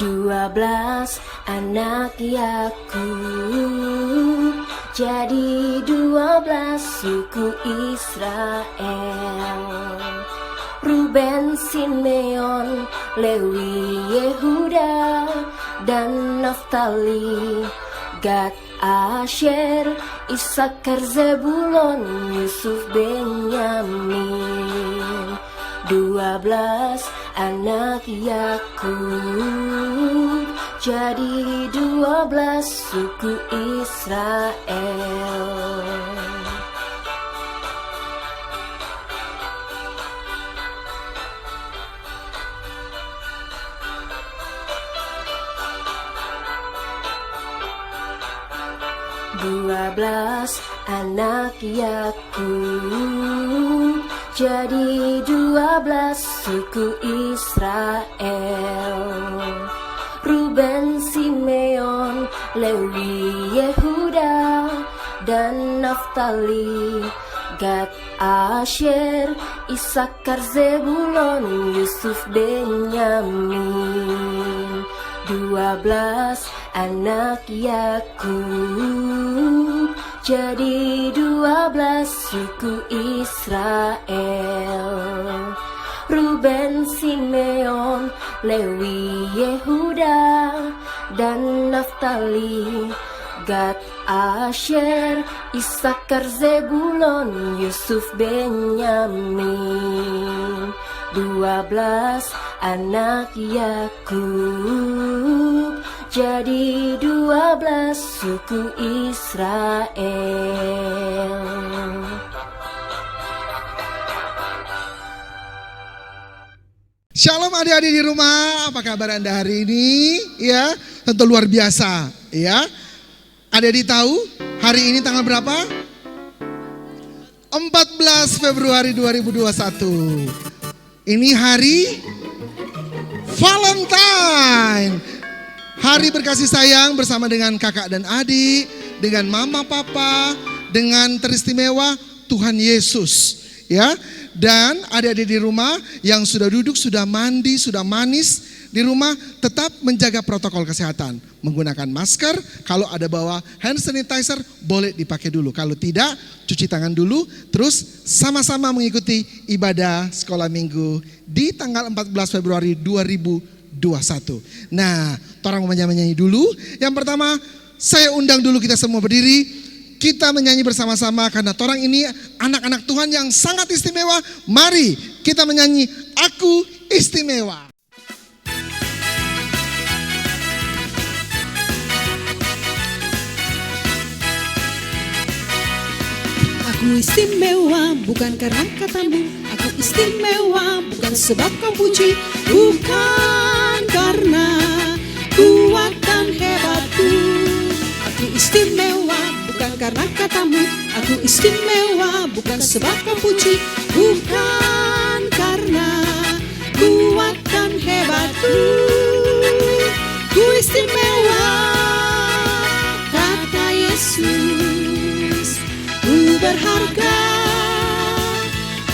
12 anak Yakub, jadi 12 suku Israel. Ruben, Simeon, Lewi, Yehuda, dan Naftali, Gad, Asher, Isakar, Zebulon, Yusuf, Benyamin. 12 anak Yakub, jadi 12 suku Israel. Dua belas anak Yakub, jadi 12 suku Israel. Ruben, Simeon, Lewi, Yehuda, dan Naftali, Gad, Asher, Isakar, Zebulon, Yusuf, Benyamin. 12 anak Yakub, jadi 12 suku Israel. Ruben, Simeon, Lewi, Yehuda, dan Naftali, Gad, Asher, Isakar, Zebulon, Yusuf, Benyamin. 12 anak Yakub, jadi 12 suku Israel. Shalom adik-adik di rumah, apa kabar Anda hari ini? Ya, tentu luar biasa, ya. Adik-adik tahu hari ini tanggal berapa? 14 Februari 2021. Ini hari Valentine. Hari berkasih sayang bersama dengan kakak dan adik, dengan mama papa, dengan teristimewa Tuhan Yesus, ya. Dan adik-adik di rumah yang sudah duduk, sudah mandi, sudah manis di rumah, tetap menjaga protokol kesehatan. Menggunakan masker, kalau ada bawa hand sanitizer boleh dipakai dulu. Kalau tidak, cuci tangan dulu. Terus sama-sama mengikuti ibadah sekolah minggu di tanggal 14 Februari 2021. Nah, orang mau menyanyi dulu. Yang pertama, saya undang dulu kita semua berdiri. Kita menyanyi bersama-sama karena orang ini anak-anak Tuhan yang sangat istimewa. Mari kita menyanyi Aku Istimewa. Aku istimewa bukan karena katamu, aku istimewa bukan sebab kau puji, bukan karena kuat dan hebatku. Aku istimewa bukan karena katamu, aku istimewa bukan sebab kau puji, bukan karena kuat dan hebatku. Ku istimewa, kata Yesus, ku berharga.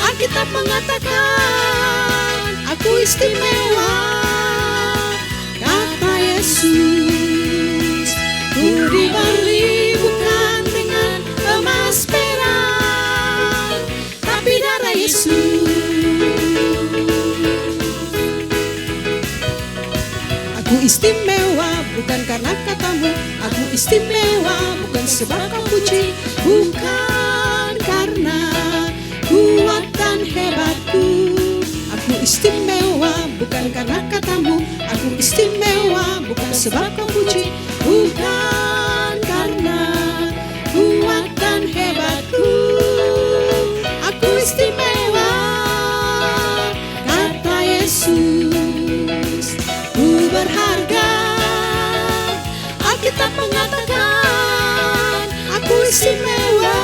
Alkitab mengatakan aku istimewa, kata Yesus. Ku diberi bukan dengan emas perak, tapi darah Yesus. Aku istimewa bukan karena katamu, aku istimewa bukan sebab kau puji, bukan karena kuat dan hebatku. Aku istimewa bukan karena katamu, aku istimewa bukan sebab kau puji, bukan karena kuat dan hebatku. Aku istimewa, kata Yesus. Ku berharga. Alkitab mengatakan aku istimewa,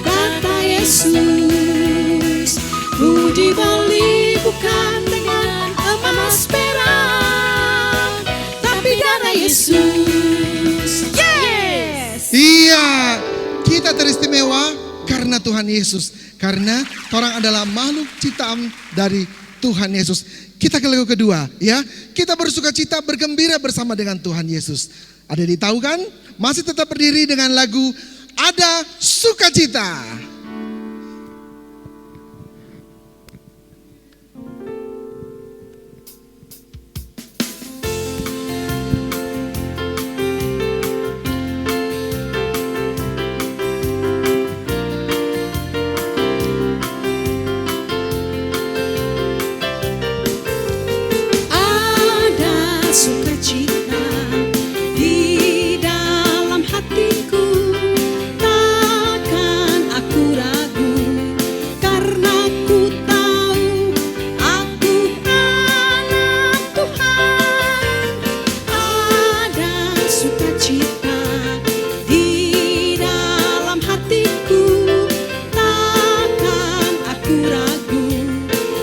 kata Yesus. Ku dibeli bukan dengan emas perak, tapi darah Yesus. Yes. Iya, kita teristimewa karena Tuhan Yesus. Karena orang adalah makhluk ciptaan dari Tuhan Yesus. Kita ke lagu kedua ya. Kita bersukacita bergembira bersama dengan Tuhan Yesus. Ada tahu kan? Masih tetap berdiri dengan lagu Ada Sukacita. Sukacita di dalam hatiku, takkan aku ragu, karena ku tahu aku anak Tuhan. Ada sukacita di dalam hatiku, takkan aku ragu,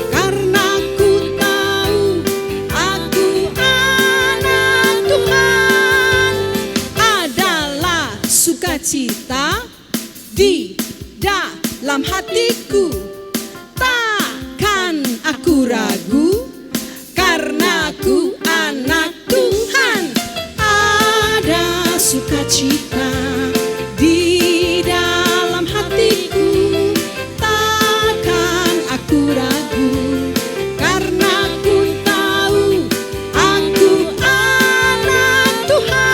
karena ku tahu aku Tuhan. Adalah sukacita di dalam hatiku, takkan aku ragu, karena ku anak Tuhan. Ada sukacita di dalam hatiku, takkan aku ragu, karena ku tahu aku anak Tuhan.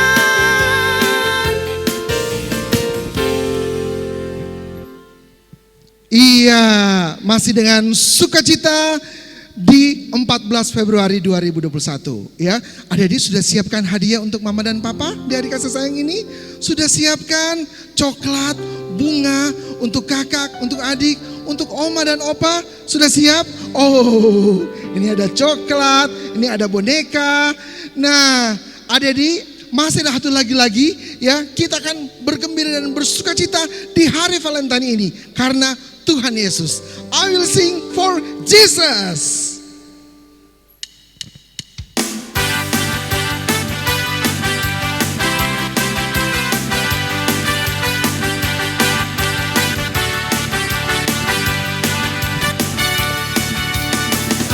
Iya, masih dengan sukacita di 14 Februari 2021 ya. Adik-adik sudah siapkan hadiah untuk mama dan papa di hari kasih sayang ini? Sudah siapkan coklat, bunga untuk kakak, untuk adik, untuk oma dan opa? Sudah siap? Oh, ini ada coklat, ini ada boneka. Nah, adik-adik masih ada satu lagi ya, kita akan bergembira dan bersukacita di hari Valentine ini karena Tuhan Yesus. I will sing for Jesus.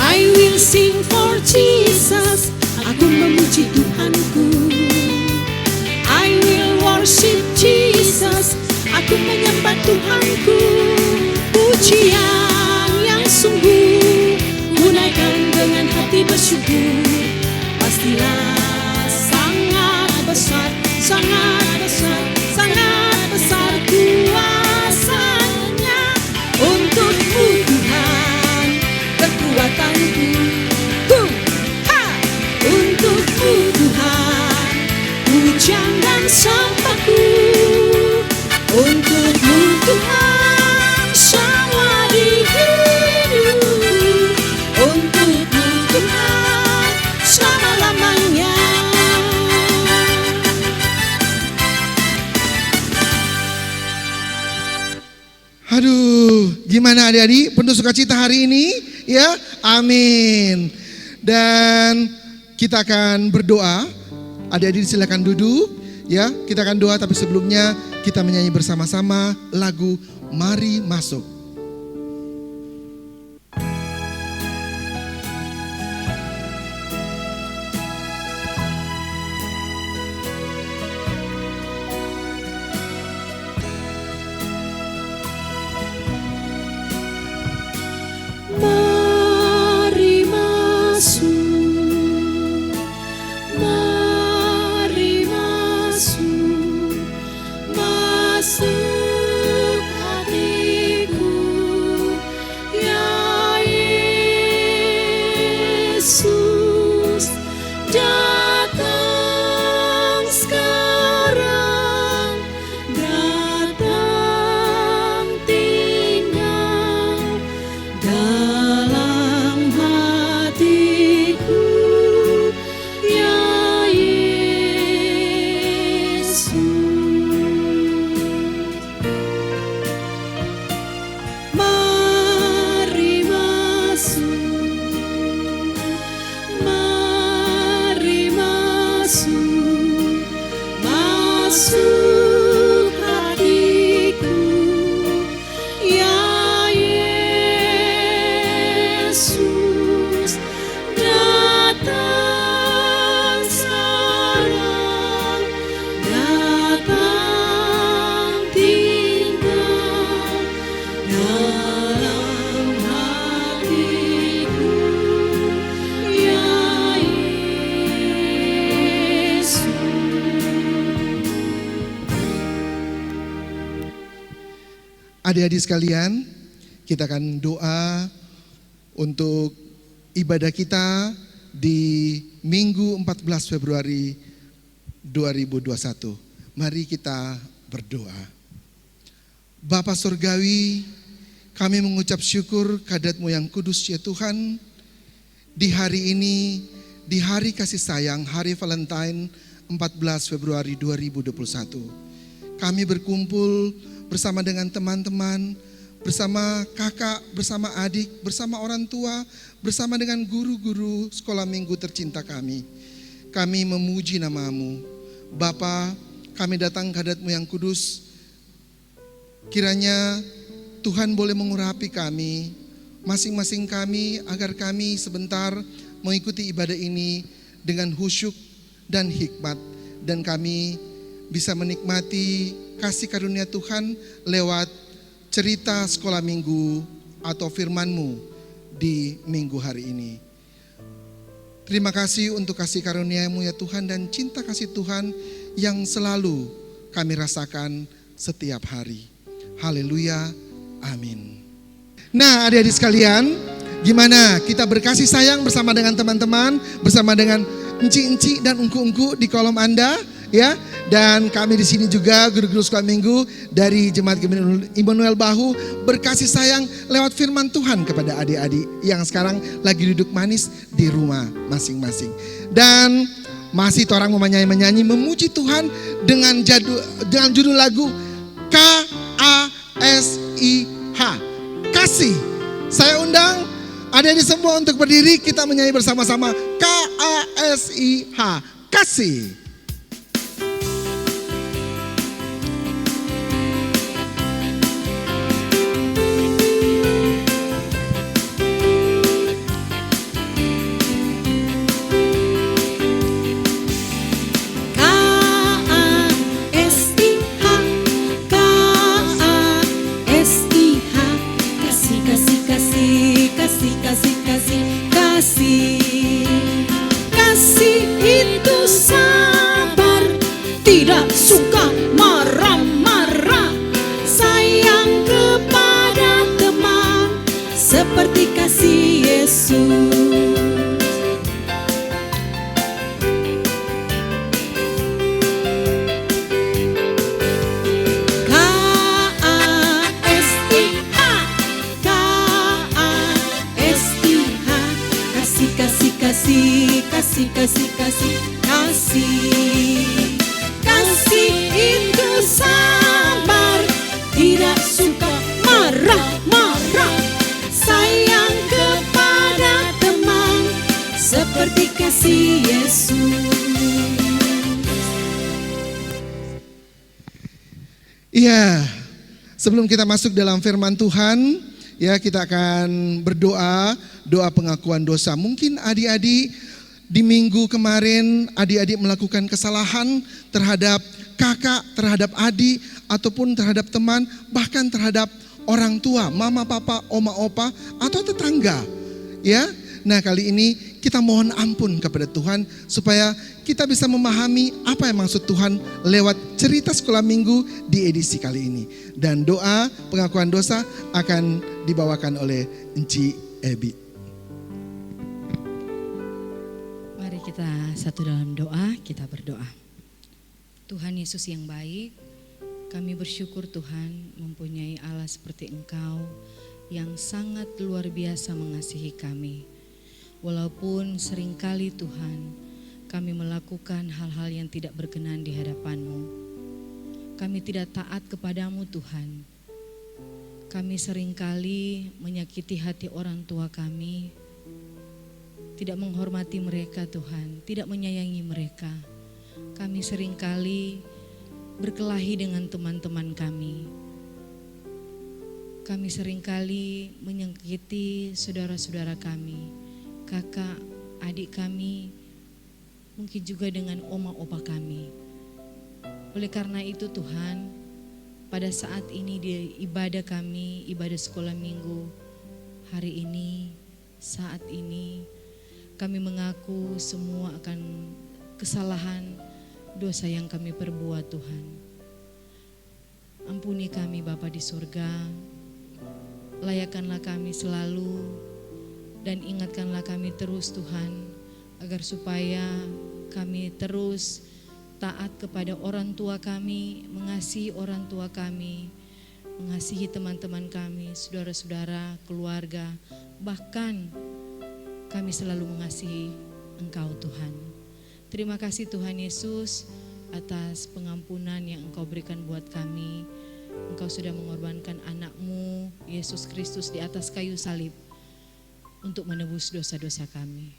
I will sing for Jesus. Aku memuji Tuhanku. I will worship Jesus. Aku menyembah Tuhanku. Pujian yang sungguh, gunakan dengan hati bersyukur. Pastilah sangat besar, sangat besar, sangat besar kuasanya. Untukmu Tuhan, kekuatanku. Untukmu Tuhan, pujian dan sembahku. Untukmu Tuhan, semua di hidup. Untukmu Tuhan, selama-lamanya. Aduh, gimana adik-adik? Penuh sukacita hari ini? Ya, amin. Dan kita akan berdoa. Adik-adik silakan duduk. Ya, kita akan doa tapi sebelumnya kita menyanyi bersama-sama lagu Mari Masuk. Mari masuk, mari masuk, masuk hatiku. Adik-adik sekalian, kita akan doa untuk ibadah kita di Minggu 14 Februari 2021. Mari kita berdoa. Bapa Surgawi, kami mengucap syukur kehadirat-Mu yang kudus ya Tuhan. Di hari ini, di hari kasih sayang, hari Valentine 14 Februari 2021. Kami berkumpul bersama dengan teman-teman, bersama kakak, bersama adik, bersama orang tua, bersama dengan guru-guru sekolah minggu tercinta kami. Kami memuji nama-Mu. Bapa, kami datang ke hadirat-Mu yang kudus. Kiranya Tuhan boleh mengurapi kami, masing-masing kami, agar kami sebentar mengikuti ibadah ini dengan khusyuk dan hikmat. Dan kami bisa menikmati kasih karunia Tuhan lewat cerita sekolah minggu atau firman-Mu di minggu hari ini. Terima kasih untuk kasih karunia-Mu ya Tuhan, dan cinta kasih Tuhan yang selalu kami rasakan setiap hari. Haleluya, amin. Nah, adik-adik sekalian, gimana kita berkasih sayang bersama dengan teman-teman, bersama dengan enci-enci dan ungku-ungku di kolom Anda, ya. Dan kami di sini juga guru-guru sekolah minggu dari Jemaat Immanuel Bahu berkasih sayang lewat firman Tuhan kepada adik-adik yang sekarang lagi duduk manis di rumah masing-masing. Dan masih orang menyanyi memuji Tuhan dengan judul lagu KASIH, kasih. Saya undang adik-adik semua untuk berdiri, kita menyanyi bersama-sama KASIH, kasih. Kasih itu sabar, tidak suka marah-marah, sayang kepada teman seperti kasih Yesus. Kasih itu sabar, tidak suka marah-marah, sayang kepada teman seperti kasih Yesus. Iya, sebelum kita masuk dalam firman Tuhan, ya kita akan berdoa, doa pengakuan dosa. Mungkin adik-adik di minggu kemarin adik-adik melakukan kesalahan terhadap kakak, terhadap adik, ataupun terhadap teman, bahkan terhadap orang tua, mama, papa, oma, opa, atau tetangga. Ya, nah kali ini kita mohon ampun kepada Tuhan supaya kita bisa memahami apa yang maksud Tuhan lewat cerita sekolah minggu di edisi kali ini. Dan doa pengakuan dosa akan dibawakan oleh Enci Ebi. Kita satu dalam doa, kita berdoa. Tuhan Yesus yang baik, kami bersyukur Tuhan mempunyai Allah seperti Engkau yang sangat luar biasa mengasihi kami. Walaupun seringkali Tuhan kami melakukan hal-hal yang tidak berkenan di hadapan-Mu. Kami tidak taat kepadamu Tuhan. Kami seringkali menyakiti hati orang tua kami, tidak menghormati mereka Tuhan, tidak menyayangi mereka. Kami seringkali berkelahi dengan teman-teman kami. Kami seringkali menyakiti saudara-saudara kami, kakak, adik kami, mungkin juga dengan oma opa kami. Oleh karena itu Tuhan, pada saat ini di ibadah kami, ibadah sekolah minggu, hari ini, saat ini, kami mengaku semua akan kesalahan dosa yang kami perbuat Tuhan. Ampuni kami Bapa di surga, layakkanlah kami selalu dan ingatkanlah kami terus Tuhan, agar supaya kami terus taat kepada orang tua kami, mengasihi orang tua kami, mengasihi teman-teman kami, saudara-saudara, keluarga, bahkan kami selalu mengasihi Engkau Tuhan. Terima kasih Tuhan Yesus atas pengampunan yang Engkau berikan buat kami. Engkau sudah mengorbankan anak-Mu, Yesus Kristus di atas kayu salib untuk menebus dosa-dosa kami.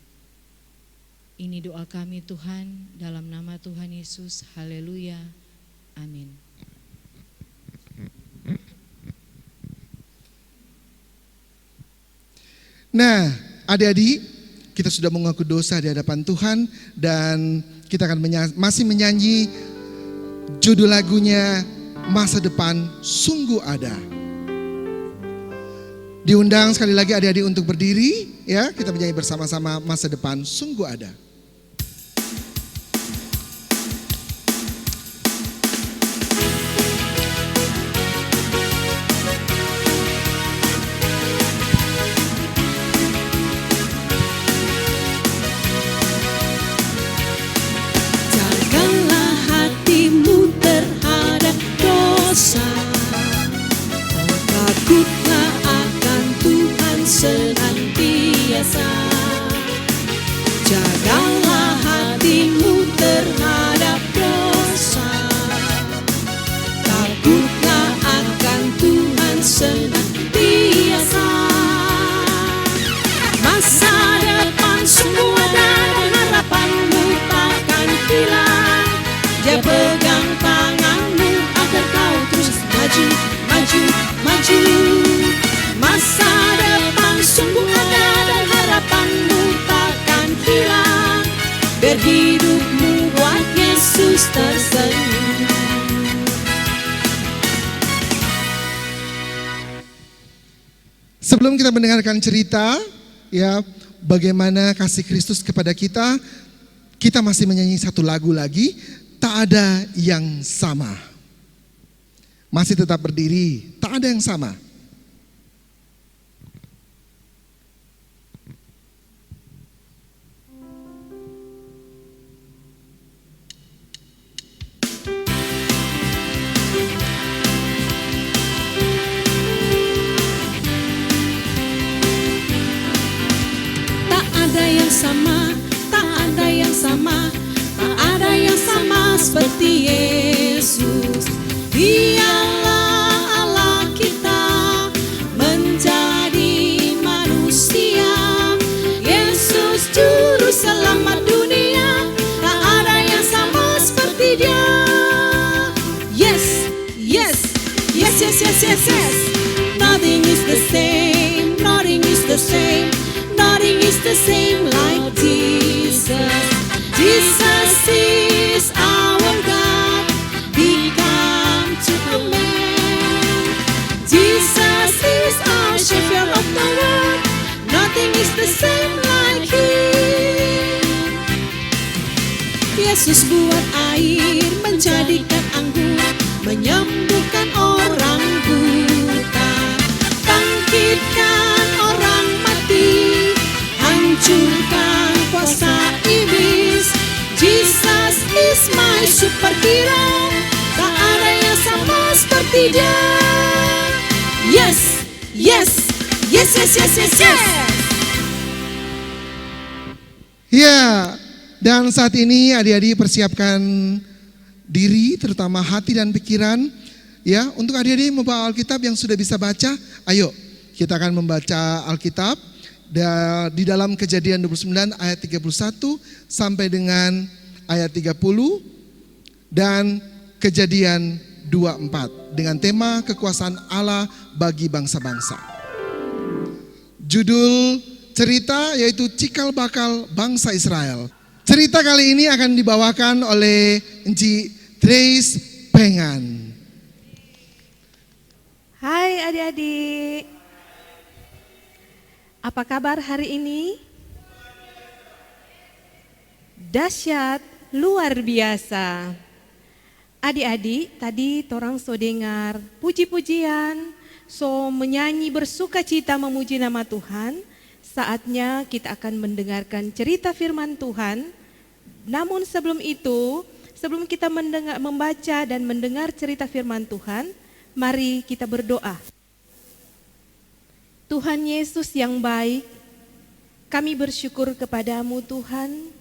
Ini doa kami Tuhan, dalam nama Tuhan Yesus. Haleluya. Amin. Nah, adik-adik, kita sudah mengaku dosa di hadapan Tuhan dan kita akan masih menyanyi judul lagunya Masa Depan Sungguh Ada. Diundang sekali lagi adik-adik untuk berdiri, ya, kita menyanyi bersama-sama Masa Depan Sungguh Ada. Jagalah hatimu terhadap dosa. Takutlah akan Tuhan senantiasa. Jagalah hatimu terhadap dosa. Takutlah akan Tuhan senantiasa. Masa depan sungguh ada dan harapanmu takkan hilang. Dia pegang tanganmu agar kau terus maju, maju, maju. Masa depan sungguh ada dan harapanmu takkan hilang. Biar hidupmu buat Yesus tersenyum. Sebelum kita mendengarkan cerita, ya, bagaimana kasih Kristus kepada kita, kita masih menyanyi satu lagu lagi, Tak Ada Yang Sama. Masih tetap berdiri, tak ada yang sama. Tak ada yang sama, tak ada yang sama, tak ada yang sama seperti Yesus. Dialah Allah kita menjadi manusia. Yesus juru selamat dunia, tak ada yang sama seperti Dia. Yes, yes, yes, yes, yes, yes, yes. Nothing is the same, nothing is the same. Nothing is the same like Jesus. Jesus is our God, become to a man. Jesus is our Savior of the world. Nothing is the same like Him. Yesus buat air menjadikan anggur, menyembuhkan orang buta, bangkitkan orang mati, hancurkan kuasa iblis. Jesus is my superhero, tak ada yang sama seperti Dia. Yes, yes, yes, yes, yes, yes, yes. Ya, dan saat ini adik-adik persiapkan diri, terutama hati dan pikiran, ya, untuk adik-adik membawa Alkitab yang sudah bisa baca. Ayo, kita akan membaca Alkitab di dalam Kejadian 29 ayat 31 sampai dengan ayat 30 dan Kejadian 24 dengan tema kekuasaan Allah bagi bangsa-bangsa. Judul cerita yaitu Cikal Bakal Bangsa Israel. Cerita kali ini akan dibawakan oleh Enci Trace Pengan. Hai adik-adik, apa kabar hari ini? Dahsyat, luar biasa. Adik-adik, tadi torang so dengar puji-pujian, so menyanyi bersuka cita memuji nama Tuhan. Saatnya kita akan mendengarkan cerita firman Tuhan. Namun sebelum itu, sebelum kita membaca dan mendengar cerita firman Tuhan, mari kita berdoa. Tuhan Yesus yang baik, kami bersyukur kepadamu Tuhan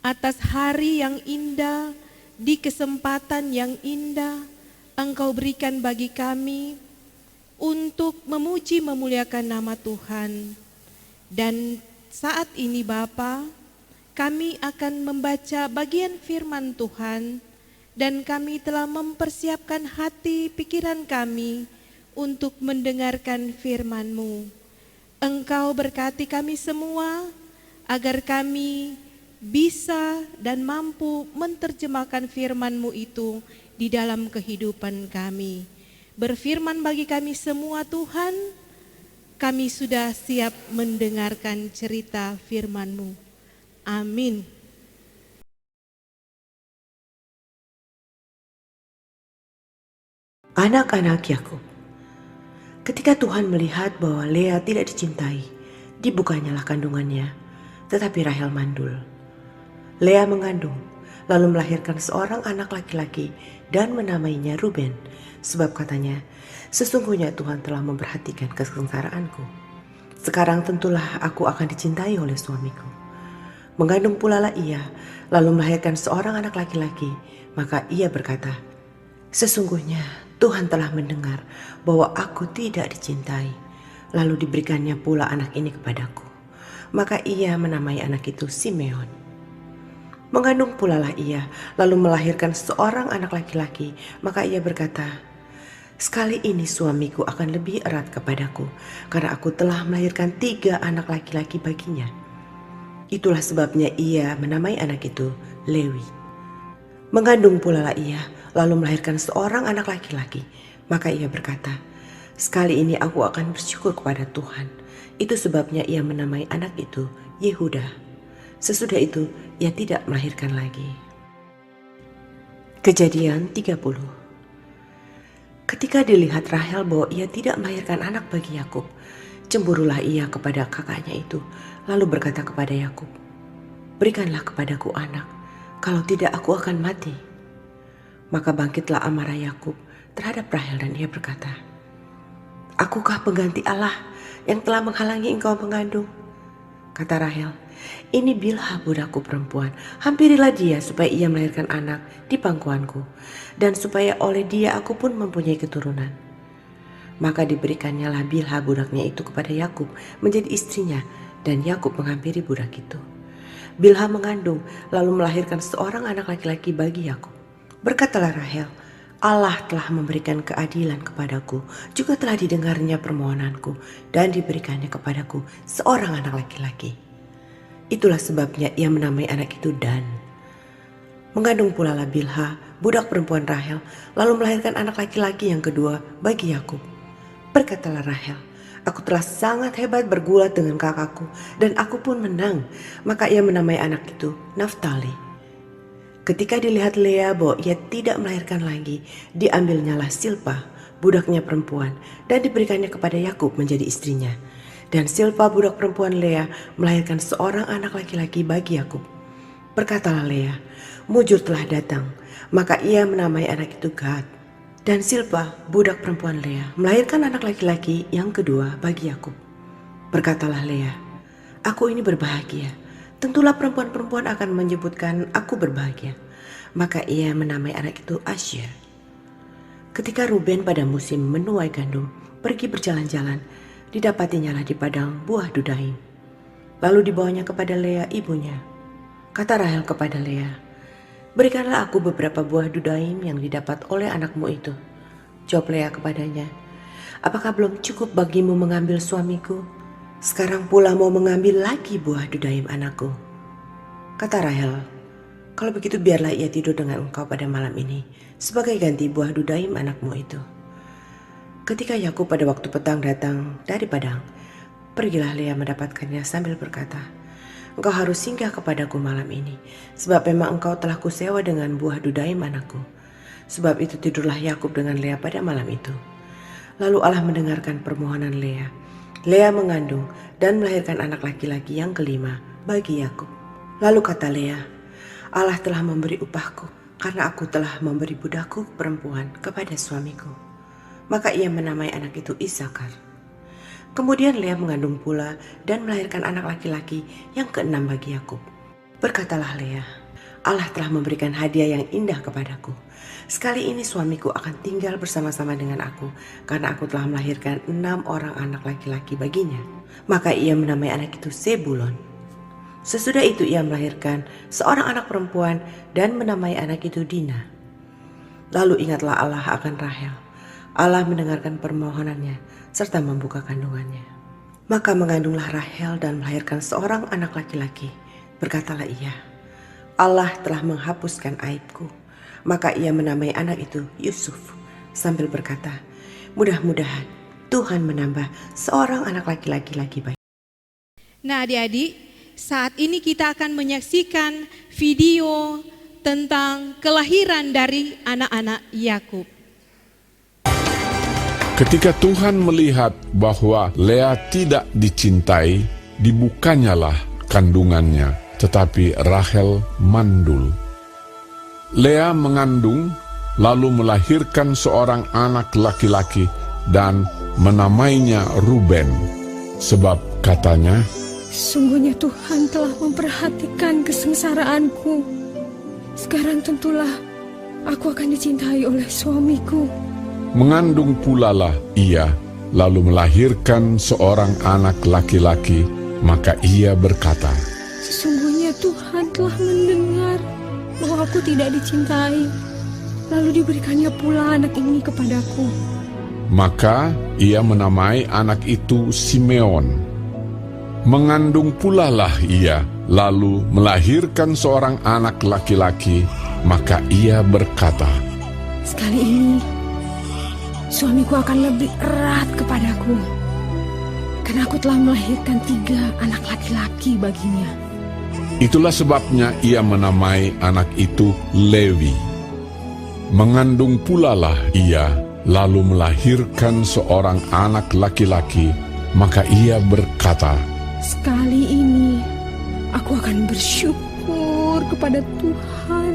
atas hari yang indah, di kesempatan yang indah Engkau berikan bagi kami untuk memuji memuliakan nama Tuhan. Dan saat ini Bapa, kami akan membaca bagian firman Tuhan dan kami telah mempersiapkan hati pikiran kami untuk mendengarkan firman-Mu. Engkau berkati kami semua agar kami bisa dan mampu menerjemahkan firman-Mu itu di dalam kehidupan kami. Berfirman bagi kami semua Tuhan, kami sudah siap mendengarkan cerita firman-Mu. Amin. Anak-anak Yakub. Ketika Tuhan melihat bahwa Lea tidak dicintai, dibukanyalah kandungannya, tetapi Rahel mandul. Lea mengandung, lalu melahirkan seorang anak laki-laki dan menamainya Ruben, sebab katanya, sesungguhnya Tuhan telah memperhatikan kesengsaraanku. Sekarang tentulah aku akan dicintai oleh suamiku. Mengandung pula lah ia, lalu melahirkan seorang anak laki-laki, maka ia berkata, sesungguhnya Tuhan telah mendengar bahwa aku tidak dicintai, lalu diberikannya pula anak ini kepadaku. Maka ia menamai anak itu Simeon. Mengandung pula lah ia, lalu melahirkan seorang anak laki-laki, maka ia berkata, sekali ini suamiku akan lebih erat kepadaku, karena aku telah melahirkan 3 anak laki-laki baginya. Itulah sebabnya ia menamai anak itu Lewi. Mengandung pula lah ia, lalu melahirkan seorang anak laki-laki, maka ia berkata, sekali ini aku akan bersyukur kepada Tuhan. Itu sebabnya ia menamai anak itu Yehuda. Sesudah itu ia tidak melahirkan lagi. Kejadian 30. Ketika dilihat Rahel bahwa ia tidak melahirkan anak bagi Yakub, cemburulah ia kepada kakaknya itu, lalu berkata kepada Yakub, berikanlah kepadaku anak, kalau tidak aku akan mati. Maka bangkitlah amarah Yakub terhadap Rahel dan ia berkata, akukah pengganti Allah yang telah menghalangi engkau mengandung? Kata Rahel, ini Bilha budakku perempuan, hampirilah dia supaya ia melahirkan anak di pangkuanku, dan supaya oleh dia aku pun mempunyai keturunan. Maka diberikannya lah Bilha budaknya itu kepada Yakub menjadi istrinya, dan Yakub menghampiri budak itu. Bilha mengandung, lalu melahirkan seorang anak laki-laki bagi Yakub. Berkatalah Rahel, Allah telah memberikan keadilan kepadaku, juga telah didengarnya permohonanku, dan diberikannya kepadaku seorang anak laki-laki. Itulah sebabnya ia menamai anak itu Dan. Mengandung pula lah Bilha, budak perempuan Rahel, lalu melahirkan anak laki-laki yang kedua bagi Yakub. Berkatalah Rahel, aku telah sangat hebat bergulat dengan kakakku, dan aku pun menang. Maka ia menamai anak itu Naftali. Ketika dilihat Lea bahwa ia tidak melahirkan lagi, diambilnyalah Silpa, budaknya perempuan, dan diberikannya kepada Yakub menjadi istrinya. Dan Silpa budak perempuan Lea melahirkan seorang anak laki-laki bagi Yakub. Berkatalah Lea, mujur telah datang, maka ia menamai anak itu Gad. Dan Silpa budak perempuan Lea melahirkan anak laki-laki yang kedua bagi Yakub. Berkatalah Lea, aku ini berbahagia. Tentulah perempuan-perempuan akan menyebutkan aku berbahagia. Maka ia menamai anak itu Asyer. Ketika Ruben pada musim menuai gandum pergi berjalan-jalan, didapatinyalah di padang buah dudaim. Lalu dibawanya kepada Lea ibunya. Kata Rahel kepada Lea, berikanlah aku beberapa buah dudaim yang didapat oleh anakmu itu. Jawab Lea kepadanya, apakah belum cukup bagimu mengambil suamiku? Sekarang pula mau mengambil lagi buah dudaim anakku. Kata Rahel, kalau begitu biarlah ia tidur dengan engkau pada malam ini sebagai ganti buah dudaim anakmu itu. Ketika Yakub pada waktu petang datang dari padang, pergilah Lea mendapatkannya sambil berkata, engkau harus singgah kepadaku malam ini, sebab memang engkau telah kusewa dengan buah dudaim anakku. Sebab itu tidurlah Yakub dengan Lea pada malam itu. Lalu Allah mendengarkan permohonan Lea. Lea mengandung dan melahirkan anak laki-laki yang kelima bagi Yakub. Lalu kata Lea, Allah telah memberi upahku karena aku telah memberi budakku perempuan kepada suamiku. Maka ia menamai anak itu Ishakar. Kemudian Lea mengandung pula dan melahirkan anak laki-laki yang keenam bagi Yakub. Berkatalah Lea, Allah telah memberikan hadiah yang indah kepadaku. Sekali ini suamiku akan tinggal bersama-sama dengan aku karena aku telah melahirkan 6 orang anak laki-laki baginya. Maka ia menamai anak itu Zebulon. Sesudah itu ia melahirkan seorang anak perempuan dan menamai anak itu Dina. Lalu ingatlah Allah akan Rahel. Allah mendengarkan permohonannya serta membuka kandungannya. Maka mengandunglah Rahel dan melahirkan seorang anak laki-laki. Berkatalah ia, Allah telah menghapuskan aibku. Maka ia menamai anak itu Yusuf sambil berkata, mudah-mudahan Tuhan menambah seorang anak laki-laki lagi baik. Nah adik-adik, saat ini kita akan menyaksikan video tentang kelahiran dari anak-anak Yakub. Ketika Tuhan melihat bahwa Lea tidak dicintai, dibukanyalah kandungannya, tetapi Rahel mandul. Lea mengandung, lalu melahirkan seorang anak laki-laki dan menamainya Ruben, sebab katanya, Sungguhnya Tuhan telah memperhatikan kesengsaraanku. Sekarang tentulah aku akan dicintai oleh suamiku. mengandung pulalah ia, lalu melahirkan seorang anak laki-laki, maka ia berkata, Sesungguhnya Tuhan telah mendengar bahwa aku tidak dicintai. Lalu diberikannya pula anak ini kepadaku. maka ia menamai anak itu Simeon. Mengandung pulalah ia, lalu melahirkan seorang anak laki-laki, maka ia berkata, Sekali ini suamiku akan lebih erat kepadaku, karena aku telah melahirkan 3 anak laki-laki baginya. Itulah sebabnya ia menamai anak itu Lewi. Mengandung pulalah ia, lalu melahirkan seorang anak laki-laki, maka ia berkata, Sekali ini aku akan bersyukur kepada Tuhan.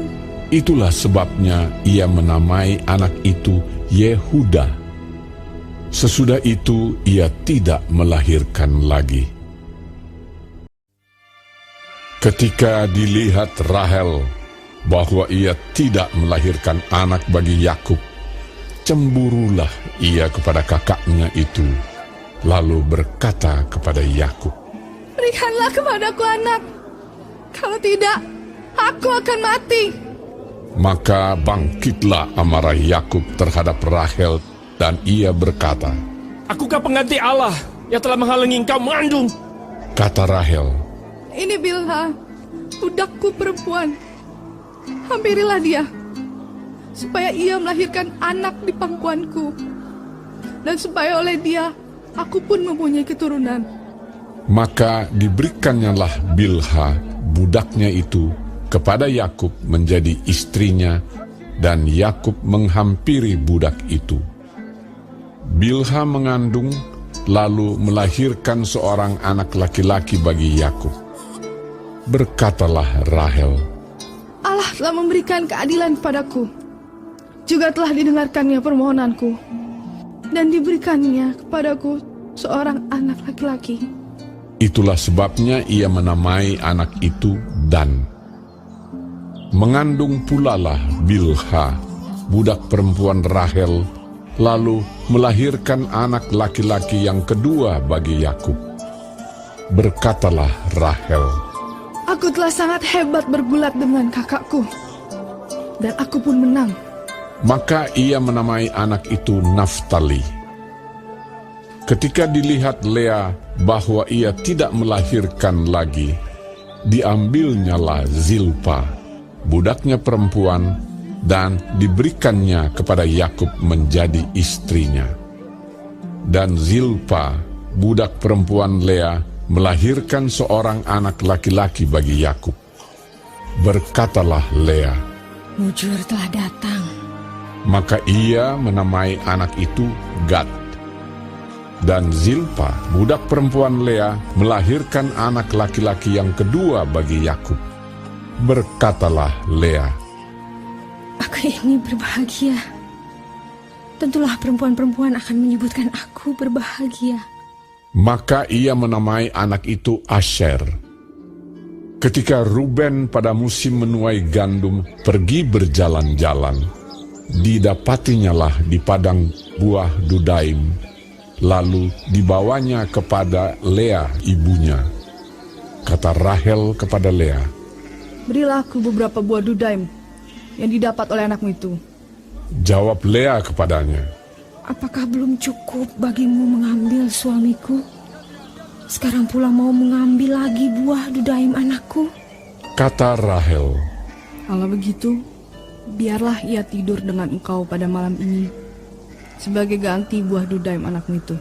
Itulah sebabnya ia menamai anak itu Yehuda. Sesudah itu ia tidak melahirkan lagi. Ketika dilihat Rahel bahwa ia tidak melahirkan anak bagi Yakub, cemburulah ia kepada kakaknya itu, lalu berkata kepada Yakub, Berikanlah kepadaku anak, kalau tidak, aku akan mati. Maka bangkitlah amarah Yakub terhadap Rahel, dan ia berkata, Akukah pengganti Allah yang telah menghalangi engkau mengandung? Kata Rahel, Ini Bilha, budakku perempuan. Hampirilah dia, supaya ia melahirkan anak di pangkuanku, dan supaya oleh dia, aku pun mempunyai keturunan. maka diberikannya Bilha, budaknya itu, kepada Yakub menjadi istrinya, dan Yakub menghampiri budak itu. Bilha mengandung, lalu melahirkan seorang anak laki-laki bagi Yakub. Berkatalah Rahel, Allah telah memberikan keadilan padaku, juga telah didengarkannya permohonanku, dan diberikannya kepadaku seorang anak laki-laki. itulah sebabnya ia menamai anak itu Dan. Mengandung pulalah Bilha, budak perempuan Rahel, lalu melahirkan anak laki-laki yang kedua bagi Yakub. Berkatalah Rahel, Aku telah sangat hebat bergulat dengan kakakku, dan aku pun menang. maka ia menamai anak itu Naftali. Ketika dilihat Lea bahwa ia tidak melahirkan lagi, diambilnyalah Zilpa, budaknya perempuan, dan diberikannya kepada Yakub menjadi istrinya. Dan Zilpa, budak perempuan Lea, melahirkan seorang anak laki-laki bagi Yakub. Berkatalah Lea, Mujur telah datang, Maka ia menamai anak itu Gad. Dan Zilpa, budak perempuan Lea, melahirkan anak laki-laki yang kedua bagi Yakub. Berkatalah Lea, Aku ingin berbahagia. Tentulah perempuan-perempuan akan menyebutkan aku berbahagia. maka ia menamai anak itu Asher. Ketika Ruben pada musim menuai gandum pergi berjalan-jalan, didapatinyalah di padang buah Dudaim, lalu dibawanya kepada Lea ibunya. Kata Rahel kepada Lea, Berilah aku beberapa buah Dudaim yang didapat oleh anakmu itu. jawab Lea kepadanya, Apakah belum cukup bagimu mengambil suamiku? Sekarang pula mau mengambil lagi buah Dudaim anakku? kata Rahel, Kalau begitu, biarlah ia tidur dengan engkau pada malam ini sebagai ganti buah Dudaim anakmu itu.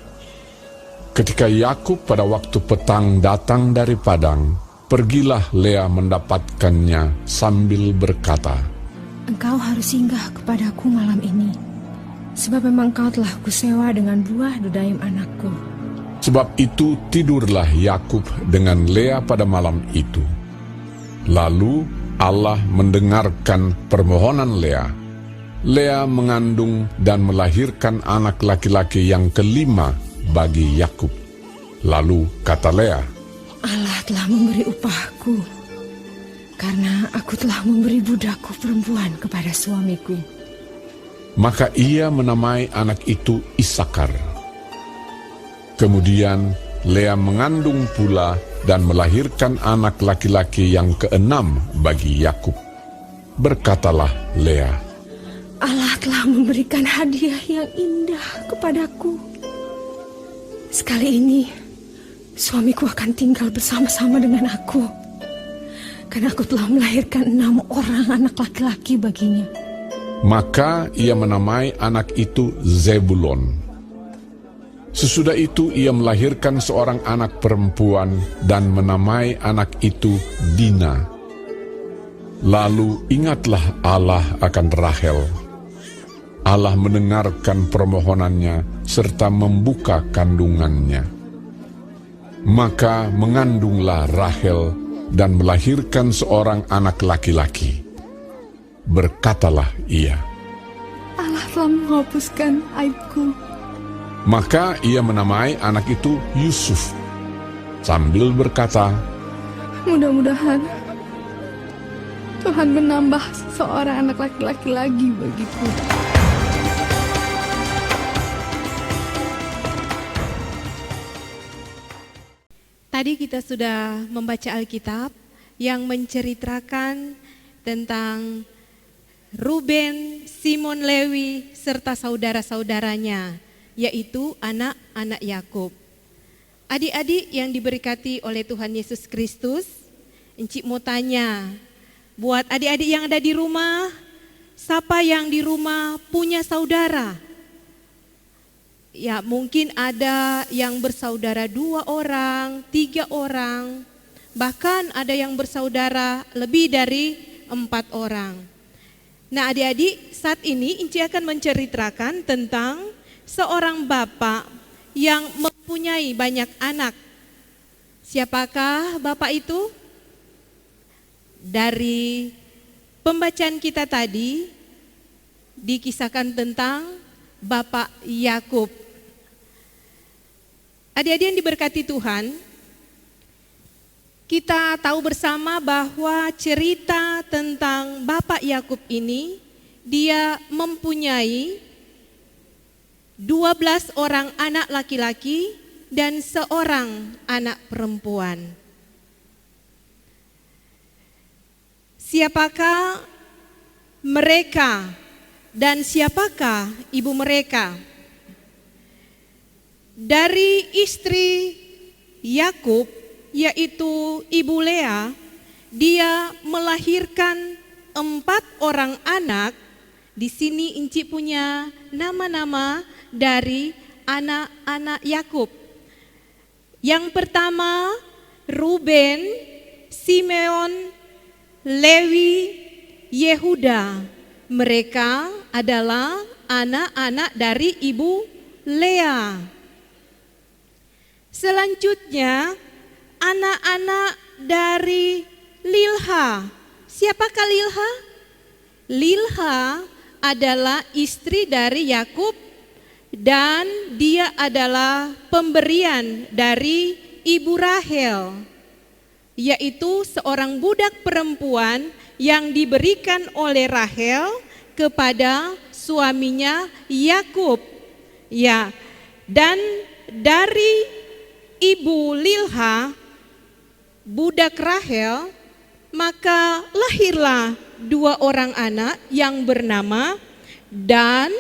ketika Yakub pada waktu petang datang dari padang, pergilah Lea mendapatkannya sambil berkata, Engkau harus singgah kepadaku malam ini, sebab memang kau telah kusewa dengan buah Dudaim anakku. Sebab itu tidurlah Yakub dengan Lea pada malam itu. Lalu Allah mendengarkan permohonan Lea. Lea mengandung dan melahirkan anak laki-laki yang kelima bagi Yakub. Lalu kata Lea, Allah telah memberi upahku, karena aku telah memberi budakku perempuan kepada suamiku. maka ia menamai anak itu Isakar. Kemudian Lea mengandung pula dan melahirkan anak laki-laki yang keenam bagi Yakub. Berkatalah Lea, Allah telah memberikan hadiah yang indah kepadaku. Sekali ini, suamiku akan tinggal bersama-sama dengan aku, karena aku telah melahirkan 6 orang anak laki-laki baginya. maka ia menamai anak itu Zebulon. Sesudah itu ia melahirkan seorang anak perempuan dan menamai anak itu Dina. Lalu ingatlah Allah akan Rahel. Allah mendengarkan permohonannya serta membuka kandungannya. Maka mengandunglah Rahel dan melahirkan seorang anak laki-laki. Berkatalah ia, Allah telah menghapuskan aibku. maka ia menamai anak itu Yusuf, sambil berkata, Mudah-mudahan Tuhan menambah seorang anak laki-laki lagi bagiku. Tadi kita sudah membaca Alkitab yang menceritakan tentang Ruben, Simon Lewi, serta saudara-saudaranya, yaitu anak-anak Yakub. Adik-adik yang diberkati oleh Tuhan Yesus Kristus, Encik mau tanya, buat adik-adik yang ada di rumah, siapa yang di rumah punya saudara? Ya, mungkin ada yang bersaudara 2 orang, 3 orang, bahkan ada yang bersaudara lebih dari 4 orang. Nah, adik-adik, saat ini Inci akan menceritakan tentang seorang bapak yang mempunyai banyak anak. Siapakah bapak itu? Dari pembacaan kita tadi dikisahkan tentang Bapak Yakub. Adik-adik yang diberkati Tuhan, kita tahu bersama bahwa cerita tentang Bapak Yakub ini, dia mempunyai 12 orang anak laki-laki dan seorang anak perempuan. Siapakah mereka dan siapakah ibu mereka? Dari istri Yakub, yaitu ibu Lea, dia melahirkan 4 orang anak. Di sini Inci punya nama-nama dari anak-anak Yakub. Yang pertama, Ruben, Simeon, Lewi, Yehuda, Mereka adalah anak-anak dari ibu Lea. Selanjutnya, anak-anak dari Lilha. Siapakah Lilha? Lilha adalah istri dari Yakub dan dia adalah pemberian dari ibu Rahel, yaitu seorang budak perempuan yang diberikan oleh Rahel kepada suaminya Yakub. Ya, dan dari ibu Lilha, budak Rahel, maka lahirlah 2 orang anak yang bernama Dan,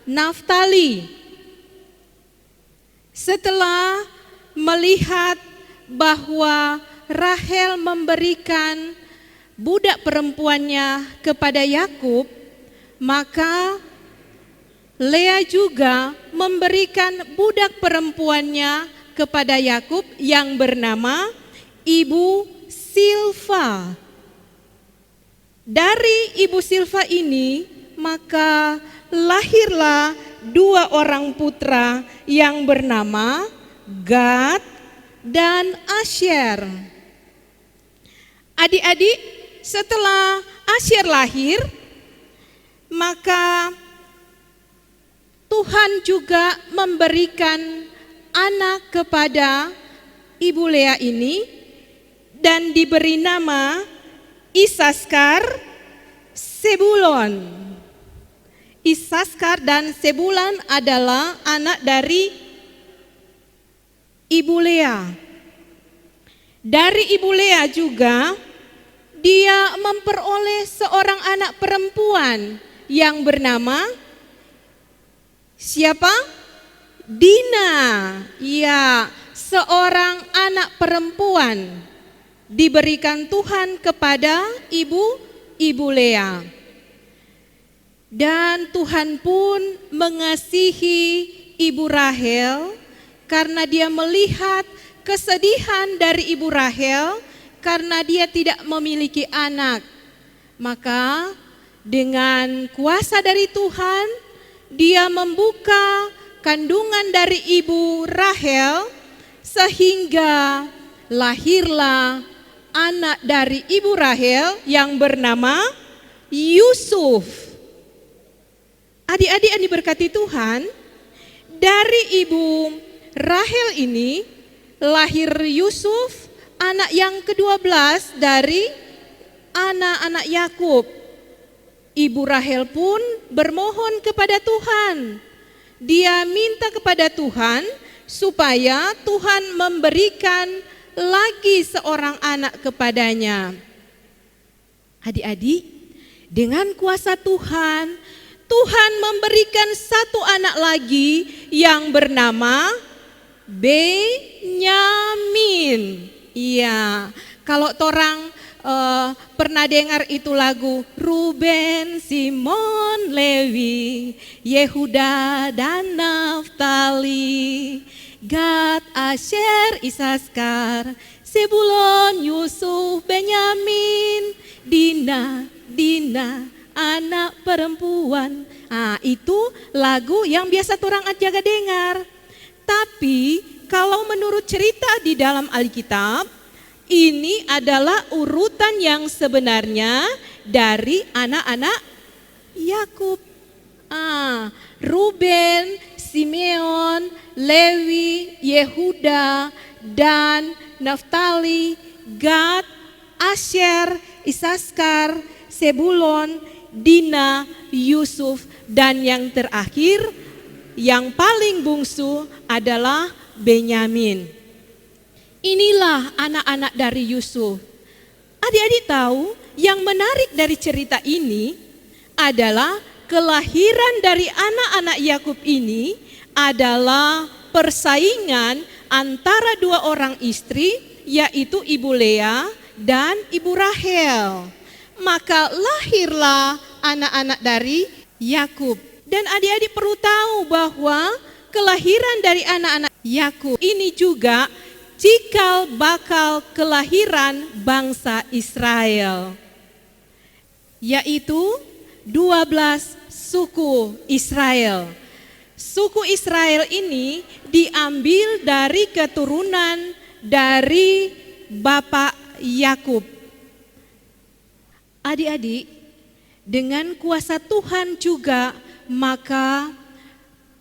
Naftali. Setelah melihat bahwa Rahel memberikan budak perempuannya kepada Yakub, maka Lea juga memberikan budak perempuannya kepada Yakub yang bernama Ibu Silfa. Dari Ibu Silfa ini maka lahirlah 2 orang putra yang bernama Gad dan Asyer. Adik-adik, setelah Asyer lahir, maka Tuhan juga memberikan anak kepada Ibu Lea ini dan diberi nama Isaskar, Sebulon. Isaskar dan Sebulon adalah anak dari Ibu Lea. Dari Ibu Lea juga dia memperoleh seorang anak perempuan yang bernama siapa? Dina. Ya, seorang anak perempuan diberikan Tuhan kepada Ibu Lea. Dan Tuhan pun mengasihi Ibu Rahel karena dia melihat kesedihan dari Ibu Rahel karena dia tidak memiliki anak. Maka dengan kuasa dari Tuhan, dia membuka kandungan dari Ibu Rahel sehingga lahirlah anak dari Ibu Rahel yang bernama Yusuf. Adik-adik yang diberkati Tuhan, dari Ibu Rahel ini lahir Yusuf, anak yang ke-12 dari anak-anak Yakub. Ibu Rahel pun bermohon kepada Tuhan. Dia minta kepada Tuhan supaya Tuhan memberikan lagi seorang anak kepadanya. Adik-adik, dengan kuasa Tuhan, Tuhan memberikan satu anak lagi yang bernama Benyamin. Iya, kalau torang pernah dengar itu lagu Ruben, Simon, Lewi, Yehuda dan Naftali, Gad, Asyer, Isaskar, Sebulon, Yusuf, Benyamin, Dina, anak perempuan. Itu lagu yang biasa orang jaga dengar. Tapi kalau menurut cerita di dalam Alkitab, ini adalah urutan yang sebenarnya dari anak-anak Yakub. Ruben, Simeon, Lewi, Yehuda, Dan, Naftali, Gad, Asyer, Isaskar, Sebulon, Dina, Yusuf, dan yang terakhir, yang paling bungsu adalah Benyamin. Inilah anak-anak dari Yusuf. Adik-adik tahu yang menarik dari cerita ini adalah kelahiran dari anak-anak Yakub ini adalah persaingan antara 2 orang istri, yaitu Ibu Lea dan Ibu Rahel. Maka lahirlah anak-anak dari Yakub. Dan adik-adik perlu tahu bahwa kelahiran dari anak-anak Yakub ini juga cikal bakal kelahiran bangsa Israel, yaitu 12 suku Israel. Suku Israel ini diambil dari keturunan dari Bapak Yakub. Adik-adik, dengan kuasa Tuhan juga, maka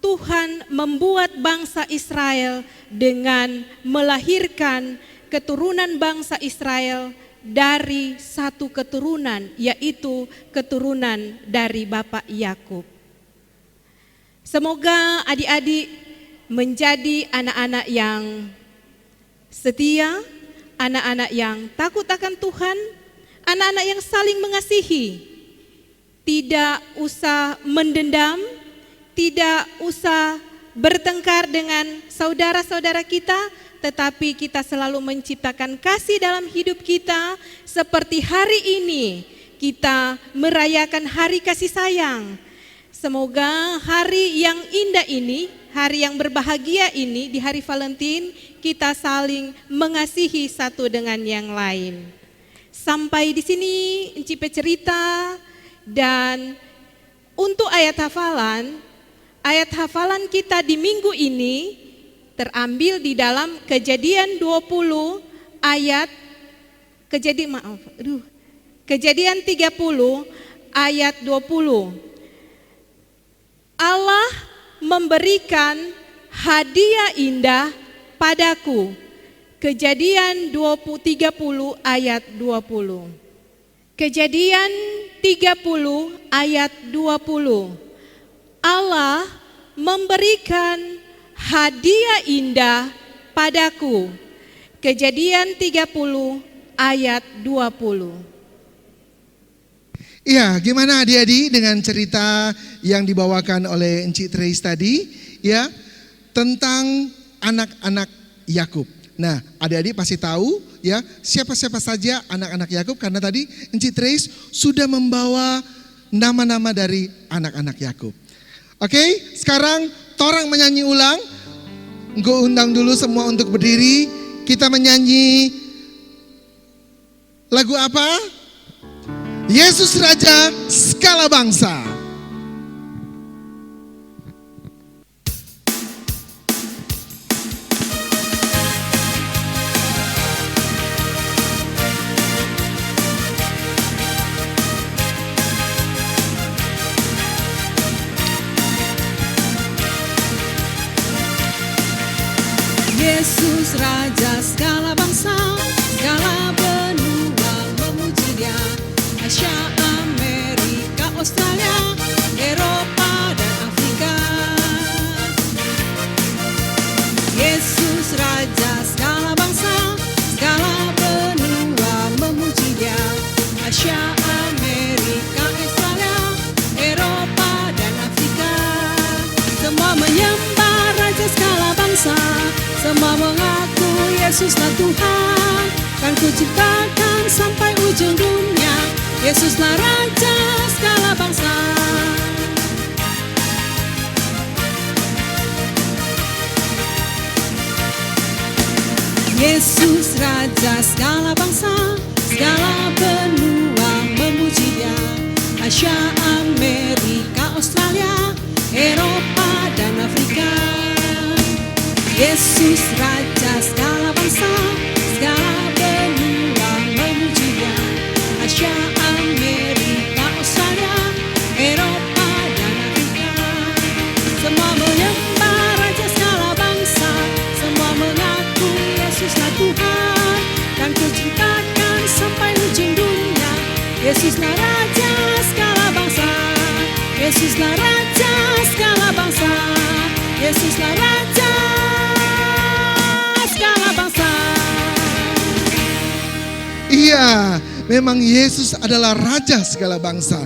Tuhan membuat bangsa Israel dengan melahirkan keturunan bangsa Israel dari satu keturunan, yaitu keturunan dari Bapak Yakub. Semoga adik-adik menjadi anak-anak yang setia, anak-anak yang takut akan Tuhan, anak-anak yang saling mengasihi. Tidak usah mendendam, tidak usah bertengkar dengan saudara-saudara kita, tetapi kita selalu menciptakan kasih dalam hidup kita. Seperti hari ini kita merayakan hari kasih sayang. Semoga hari yang indah ini, hari yang berbahagia ini, di hari Valentine, kita saling mengasihi satu dengan yang lain. Sampai di sini Encipe cerita, dan untuk ayat hafalan kita di minggu ini terambil di dalam Kejadian 20 ayat Kejadian 30 ayat 20. Allah memberikan hadiah indah padaku. Kejadian 30 ayat 20. Kejadian 30 ayat 20. Allah memberikan hadiah indah padaku. Kejadian 30 ayat 20. Iya, gimana adik-adik dengan cerita yang dibawakan oleh Encik Trace tadi, ya, tentang anak-anak Yakub. Nah, adik-adik pasti tahu ya siapa-siapa saja anak-anak Yakub, karena tadi Encik Trace sudah membawa nama-nama dari anak-anak Yakub. Oke, sekarang torang menyanyi ulang. Gue undang dulu semua untuk berdiri. Kita menyanyi lagu apa? Yesus Raja Segala Bangsa. Yesus Raja segala bangsa, segala benua memuji Dia. Asia, Amerika, Australia, Eropa dan Afrika. Yesus Raja segala bangsa, segala benua memuji Dia. Asia, Amerika, Australia, Eropa dan Afrika. Semua menyembah Raja segala bangsa, semua mengaku Yesuslah Tuhan. Kan ku ciptakan sampai ujung dunia, Yesuslah Raja segala bangsa. Yesus Raja segala bangsa, segala benua memuji Dia. Asia, Amerika, Australia, Eropa dan Afrika. Yesus Raja segala bangsa, segala benua memuji Dia. Asia, Amerika, Australia, Eropa dan Afrika. Semua menyembah Raja segala bangsa, semua mengaku Yesuslah Tuhan. Dan ku ciptakan sampai ujung dunia, Yesuslah Raja segala bangsa. Yesuslah Raja segala bangsa. Yesuslah Raja segala bangsa. Iya, memang Yesus adalah Raja segala bangsa.